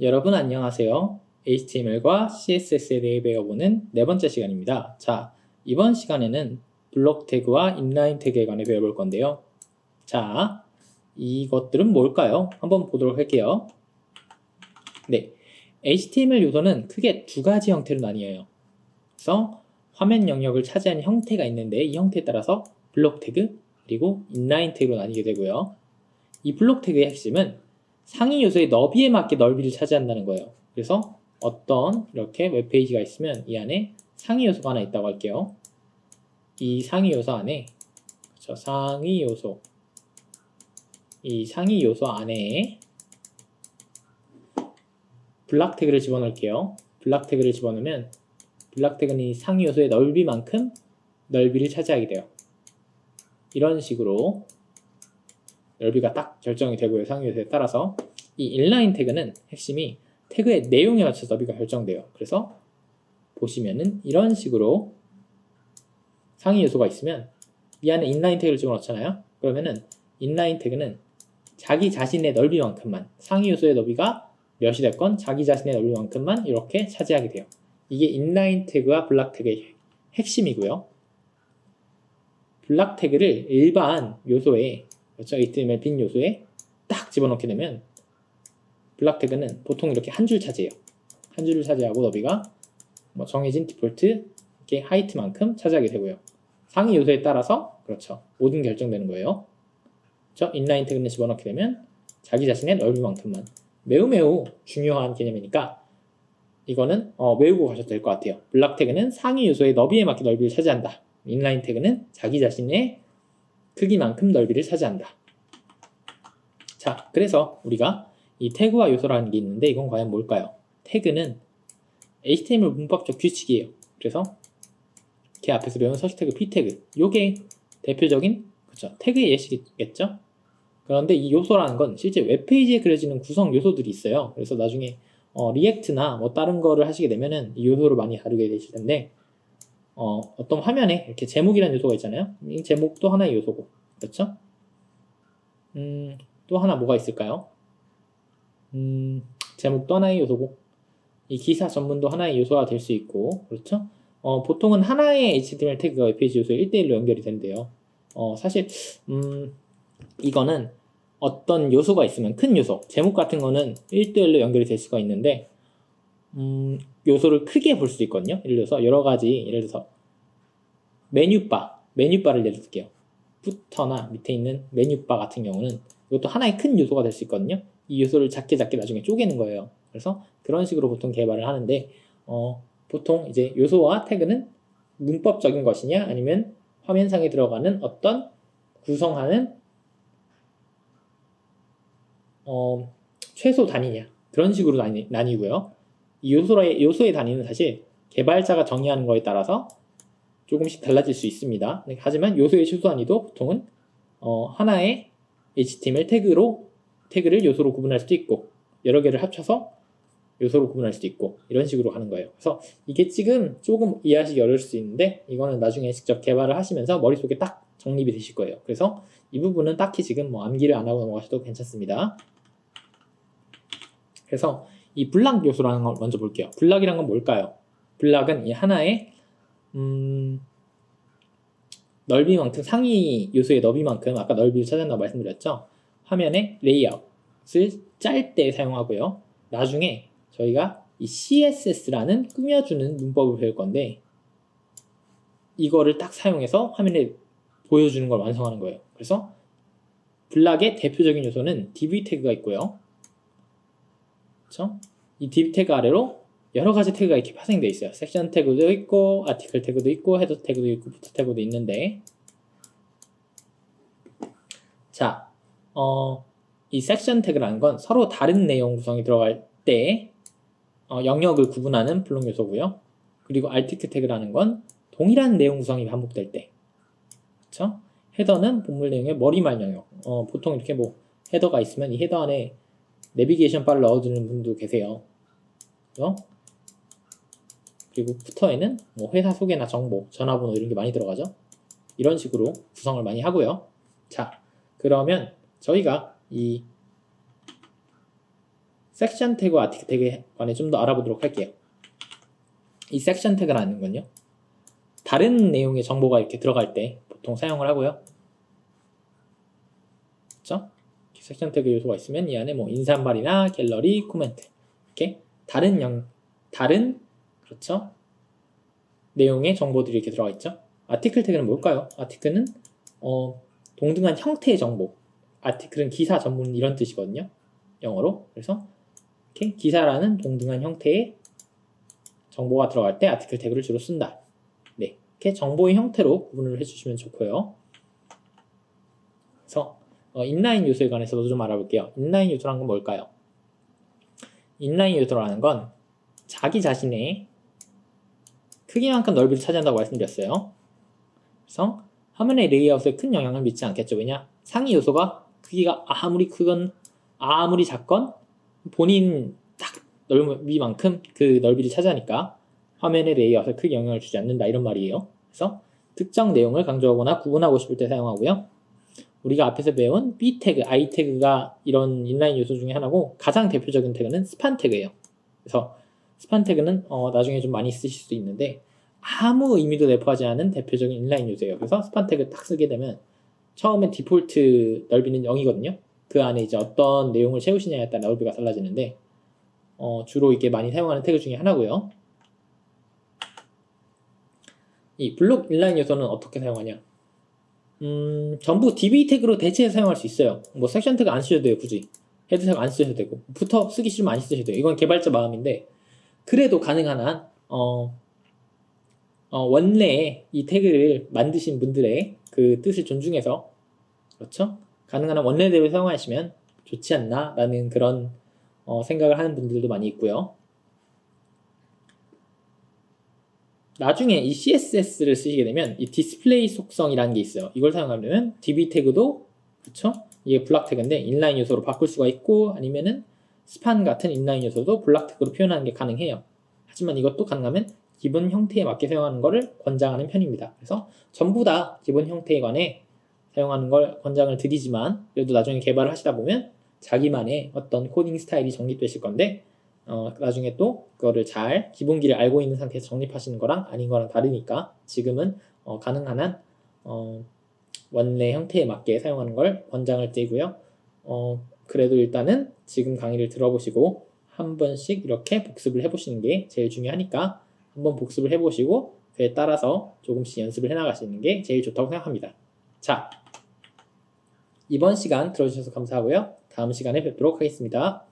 여러분 안녕하세요. HTML과 CSS에 대해 배워보는 네 번째 시간입니다. 자, 이번 시간에는 블록 태그와 인라인 태그에 관해 배워볼 건데요. 자, 이것들은 뭘까요? 한번 보도록 할게요. 네, HTML 요소는 크게 두 가지 형태로 나뉘어요. 그래서 화면 영역을 차지하는 형태가 있는데 이 형태에 따라서 블록 태그 그리고 인라인 태그로 나뉘게 되고요. 이 블록 태그의 핵심은 상위 요소의 너비에 맞게 넓이를 차지한다는 거예요. 그래서 어떤 이렇게 웹페이지가 있으면 이 안에 상위 요소가 하나 있다고 할게요. 이 상위 요소 안에 이 상위 요소 안에 블락 태그를 집어넣을게요. 블락 태그를 집어넣으면 블락 태그는 이 상위 요소의 넓이만큼 넓이를 차지하게 돼요. 이런 식으로 넓이가 딱 결정이 되고요. 상위 요소에 따라서 이 인라인 태그는 핵심이 태그의 내용에 맞춰서 너비가 결정돼요. 그래서 보시면은 이런 식으로 상위 요소가 있으면 이 안에 인라인 태그를 집어넣잖아요. 그러면은 인라인 태그는 자기 자신의 넓이만큼만 상위 요소의 너비가 몇이 됐건 자기 자신의 넓이만큼만 이렇게 차지하게 돼요. 이게 인라인 태그와 블락 태그의 핵심이고요. 블락 태그를 일반 요소에 그렇죠? HTML 빈 요소에 딱 집어넣게 되면 블락 태그는 보통 이렇게 한 줄 차지해요. 한 줄을 차지하고 너비가 정해진 디폴트 이렇게 하이트만큼 차지하게 되고요. 상위 요소에 따라서 그렇죠. 모든 결정되는 거예요. 그렇죠? 인라인 태그는 집어넣게 되면 자기 자신의 넓이만큼만 매우 중요한 개념이니까 이거는 외우고 가셔도 될 것 같아요. 블락 태그는 상위 요소의 너비에 맞게 넓이를 차지한다. 인라인 태그는 자기 자신의 크기만큼 넓이를 차지한다. 자, 그래서 우리가 이 태그와 요소라는 게 있는데 이건 과연 뭘까요? 태그는 HTML 문법적 규칙이에요. 그래서 걔 앞에서 배운 서식 태그, p 태그 요게 대표적인 그렇죠? 태그의 예시겠죠? 그런데 이 요소라는 건 실제 웹페이지에 그려지는 구성 요소들이 있어요. 그래서 나중에 리액트나 다른 거를 하시게 되면은 이 요소를 많이 다루게 되실 텐데 어떤 화면에 이렇게 제목이라는 요소가 있잖아요. 이 제목도 하나의 요소고, 그렇죠? 또 하나 뭐가 있을까요? 제목도 하나의 요소고, 이 기사 전문도 하나의 요소가 될 수 있고, 그렇죠? 보통은 하나의 HTML 태그가 웹페이지 요소에 1대1로 연결이 된대요. 사실, 이거는 어떤 요소가 있으면 큰 요소, 제목 같은 거는 1대1로 연결이 될 수가 있는데, 요소를 크게 볼 수 있거든요. 예를 들어서 여러 가지, 예를 들어서 메뉴바를 예를 들게요. 부터나 밑에 있는 메뉴바 같은 경우는 이것도 하나의 큰 요소가 될 수 있거든요. 이 요소를 작게 나중에 쪼개는 거예요. 그래서 그런 식으로 보통 개발을 하는데 보통 이제 요소와 태그는 문법적인 것이냐 아니면 화면상에 들어가는 어떤 구성하는 최소 단위냐 그런 식으로 나뉘고요. 이 요소의 단위는 사실 개발자가 정의하는 거에 따라서 조금씩 달라질 수 있습니다. 하지만 요소의 최소 단위도 보통은 하나의 HTML 태그를 요소로 구분할 수도 있고 여러 개를 합쳐서 요소로 구분할 수도 있고 이런 식으로 하는 거예요. 그래서 이게 지금 조금 이해하시기 어려울 수 있는데 이거는 나중에 직접 개발을 하시면서 머릿속에 딱 정립이 되실 거예요. 그래서 이 부분은 딱히 지금 암기를 안 하고 넘어가셔도 괜찮습니다. 그래서 이 블락 요소라는 걸 먼저 볼게요. 블락이란 건 뭘까요? 블락은 이 하나의 넓이만큼 상위 요소의 너비만큼 아까 넓이를 찾았다고 말씀드렸죠. 화면의 레이아웃을 짤 때 사용하고요. 나중에 저희가 이 CSS라는 꾸며주는 문법을 배울 건데 이거를 딱 사용해서 화면에 보여주는 걸 완성하는 거예요. 그래서 블락의 대표적인 요소는 div 태그가 있고요. 그렇죠? 이 div 태그 아래로 여러 가지 태그가 이렇게 파생되어 있어요. 섹션 태그도 있고, 아티클 태그도 있고, 헤더 태그도 있고, 부터 태그도 있는데, 자, 이 섹션 태그라는 건 서로 다른 내용 구성이 들어갈 때 영역을 구분하는 블록 요소고요. 그리고 article 태그라는 건 동일한 내용 구성이 반복될 때, 그렇죠? 헤더는 본물 내용의 머리말 영역. 보통 이렇게 헤더가 있으면 이 헤더 안에 내비게이션 바를 넣어주는 분도 계세요. 그렇죠? 그리고 부터에는 회사 소개나 정보, 전화번호 이런 게 많이 들어가죠. 이런 식으로 구성을 많이 하고요. 자, 그러면 저희가 이 섹션 태그와 아티클 태그에 관해 좀 더 알아보도록 할게요. 이 섹션 태그라는 건요, 다른 내용의 정보가 이렇게 들어갈 때 보통 사용을 하고요. 그렇죠? 섹션 태그 요소가 있으면 이 안에 뭐 인사말이나 갤러리, 코멘트 이렇게 다른 그렇죠? 내용의 정보들이 이렇게 들어가 있죠. 아티클 태그는 뭘까요? 아티클은 동등한 형태의 정보. 아티클은 기사 전문 이런 뜻이거든요. 영어로. 그래서 이렇게 기사라는 동등한 형태의 정보가 들어갈 때 아티클 태그를 주로 쓴다. 네, 이렇게 정보의 형태로 구분을 해주시면 좋고요. 그래서 인라인 요소에 관해서도 좀 알아볼게요. 인라인 요소란 건 뭘까요? 인라인 요소라는 건 자기 자신의 크기만큼 넓이를 차지한다고 말씀드렸어요. 그래서 화면의 레이아웃에 큰 영향을 미치지 않겠죠. 왜냐? 상위 요소가 크기가 아무리 작건 본인 딱 넓이만큼 그 넓이를 차지하니까 화면의 레이아웃에 크게 영향을 주지 않는다 이런 말이에요. 그래서 특정 내용을 강조하거나 구분하고 싶을 때 사용하고요. 우리가 앞에서 배운 B 태그, I 태그가 이런 인라인 요소 중에 하나고 가장 대표적인 태그는 스판 태그예요. 그래서 스판 태그는 나중에 좀 많이 쓰실 수 있는데 아무 의미도 내포하지 않은 대표적인 인라인 요소예요. 그래서 스판 태그 딱 쓰게 되면 처음엔 디폴트 넓이는 0이거든요. 그 안에 이제 어떤 내용을 채우시냐에 따라 넓이가 달라지는데 주로 이게 많이 사용하는 태그 중에 하나고요. 이 블록 인라인 요소는 어떻게 사용하냐? 전부 DB 태그로 대체해서 사용할 수 있어요. 뭐 섹션 태그 안 쓰셔도 돼요, 굳이. 헤드 태그 안 쓰셔도 되고, 부터 쓰기 싫으면 안 쓰셔도 돼요. 이건 개발자 마음인데, 그래도 가능한 한, 원래의 이 태그를 만드신 분들의 그 뜻을 존중해서, 그렇죠? 가능한 한 원래대로 사용하시면 좋지 않나? 라는 그런 생각을 하는 분들도 많이 있고요. 나중에 이 CSS를 쓰시게 되면 이 디스플레이 속성이라는 게 있어요. 이걸 사용하려면 DB 태그도, 그쵸? 이게 블락 태그인데 인라인 요소로 바꿀 수가 있고, 아니면은 스판 같은 인라인 요소도 블락 태그로 표현하는 게 가능해요. 하지만 이것도 가능하면 기본 형태에 맞게 사용하는 것을 권장하는 편입니다. 그래서 전부 다 기본 형태에 관해 사용하는 걸 권장을 드리지만, 그래도 나중에 개발을 하시다 보면 자기만의 어떤 코딩 스타일이 정립되실 건데, 나중에 또 그거를 잘 기본기를 알고 있는 상태에서 정립하시는 거랑 아닌 거랑 다르니까 지금은 가능한 한 원래 형태에 맞게 사용하는 걸 권장을 드리고요. 그래도 일단은 지금 강의를 들어보시고 한 번씩 이렇게 복습을 해보시는 게 제일 중요하니까 한번 복습을 해보시고 그에 따라서 조금씩 연습을 해나가시는 게 제일 좋다고 생각합니다. 자, 이번 시간 들어주셔서 감사하고요. 다음 시간에 뵙도록 하겠습니다.